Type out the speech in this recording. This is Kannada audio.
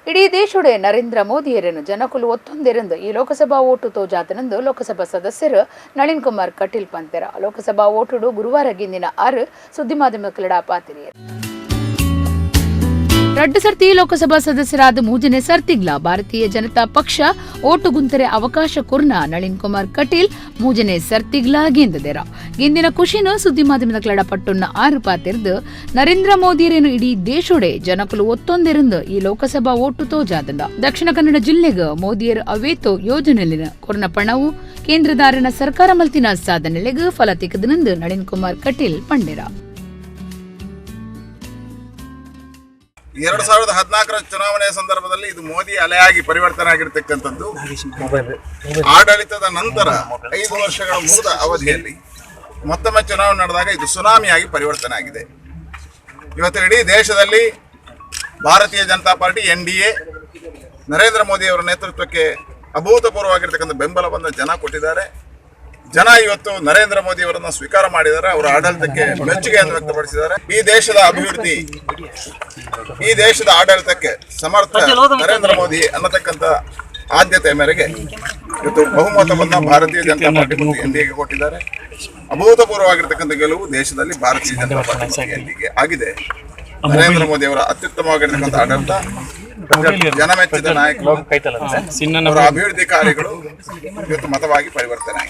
ಇಡೀ ದೇಶುಡೆ ನರೇಂದ್ರ ಮೋದಿಯರನ್ನು ಜನಕುಲು ಒತ್ತೊಂದಿರಂದು ಈ ಲೋಕಸಭಾ ಓಟು ತೋಜಾತನಂದು ಲೋಕಸಭಾ ಸದಸ್ಯರು ನಳಿನ್ ಕುಮಾರ್ ಕಟೀಲ್ ಪಂತೆರ ಲೋಕಸಭಾ ಓಟುಡು ಗುರುವಾರ ಗಿಂದಿನ 6 ಸುದ್ದಿ ಮಾಧ್ಯಮಗಳ ಪಾತಿರಿಯರು ರಡ್ಡು ಸರ್ತಿ ಲೋಕಸಭಾ ಸದಸ್ಯರಾದ ಮೂಜನೆ ಸರ್ತಿಗ್ಲ ಭಾರತೀಯ ಜನತಾ ಪಕ್ಷ ಓಟು ಗುಂತರೆ ಅವಕಾಶ ಕುರ್ನ ನಳಿನ್ ಕುಮಾರ್ ಕಟೀಲ್ ಮೂಜನೆ ಸರ್ತಿಗ್ಲ ಗೆಂದದೆರ ಗೆಂದಿನ ಖುಷಿನ ಸುದ್ದಿ ಮಾಧ್ಯಮಗಳ ಪಟ್ಟುನ್ನ 6 ಪಾತಿರ್ದು ನರೇಂದ್ರ ಮೋದಿಯರೇನು ಇಡೀ ದೇಶೋಡೆ ಜನಕುಲು ಒತ್ತೊಂದಿರಂದು ಈ ಲೋಕಸಭಾ ಓಟು ತೋಜಾದಂಡ ದಕ್ಷಿಣ ಕನ್ನಡ ಜಿಲ್ಲೆಗೆ ಮೋದಿಯರು ಅವೇತೋ ಯೋಜನೆಲಿನ ಕೊರ್ನ ಪಣವು ಕೇಂದ್ರದಾರನ ಸರ್ಕಾರ ಮಲ್ತಿನ ಸಾಧನೆಲೆಗೆ ಫಲ ತಿಕ್ಕದನಂದು ನಳಿನ್ ಕುಮಾರ್ ಕಟೀಲ್ ಪಂಡೆರ 2014ರ ಚುನಾವಣೆ ಸಂದರ್ಭದಲ್ಲಿ ಇದು ಮೋದಿ ಅಲೆಯಾಗಿ ಪರಿವರ್ತನೆ ಆಗಿರತಕ್ಕಂಥದ್ದು ಆಡಳಿತದ ನಂತರ 5 ವರ್ಷಗಳ ಮುಗಿದ ಅವಧಿಯಲ್ಲಿ ಮತ್ತೊಮ್ಮೆ ಚುನಾವಣೆ ನಡೆದಾಗ ಇದು ಸುನಾಮಿಯಾಗಿ ಪರಿವರ್ತನೆ ಆಗಿದೆ. ಇವತ್ತು ಇಡೀ ದೇಶದಲ್ಲಿ ಭಾರತೀಯ ಜನತಾ ಪಾರ್ಟಿ NDA ನರೇಂದ್ರ ಮೋದಿ ಅವರ ನೇತೃತ್ವಕ್ಕೆ ಅಭೂತಪೂರ್ವವಾಗಿರ್ತಕ್ಕಂಥ ಬೆಂಬಲವನ್ನು ಜನ ಕೊಟ್ಟಿದ್ದಾರೆ. ಜನ ಇವತ್ತು ನರೇಂದ್ರ ಮೋದಿ ಅವರನ್ನು ಸ್ವೀಕಾರ ಮಾಡಿದ್ದಾರೆ. ಅವರ ಆಡಳಿತಕ್ಕೆ ಮೆಚ್ಚುಗೆಯನ್ನು ವ್ಯಕ್ತಪಡಿಸಿದ್ದಾರೆ. ಈ ದೇಶದ ಅಭಿವೃದ್ಧಿ, ಈ ದೇಶದ ಆಡಳಿತಕ್ಕೆ ಸಮರ್ಥ ನರೇಂದ್ರ ಮೋದಿ ಅನ್ನತಕ್ಕಂಥ ಆದ್ಯತೆ ಮೇರೆಗೆ ಇವತ್ತು ಬಹುಮತವನ್ನು ಭಾರತೀಯ ಜನತಾ ಪಾರ್ಟಿ ಮತ್ತು NDAಗೆ ಕೊಟ್ಟಿದ್ದಾರೆ. ಅಭೂತಪೂರ್ವವಾಗಿರ್ತಕ್ಕಂಥ ಗೆಲುವು ದೇಶದಲ್ಲಿ ಭಾರತೀಯ ಜನತಾ ಪಾರ್ಟಿ NDAಗೆ ಆಗಿದೆ. ನರೇಂದ್ರ ಮೋದಿ ಅವರ ಅತ್ಯುತ್ತಮವಾಗಿರ್ತಕ್ಕಂಥ ಆಡಳಿತ, ಜನಮೆಚ್ಚಿದ ನಾಯಕರು, ಅವರ ಅಭಿವೃದ್ಧಿ ಕಾರ್ಯಗಳು ಇವತ್ತು ಮತವಾಗಿ ಪರಿವರ್ತನೆ ಆಗಿದೆ.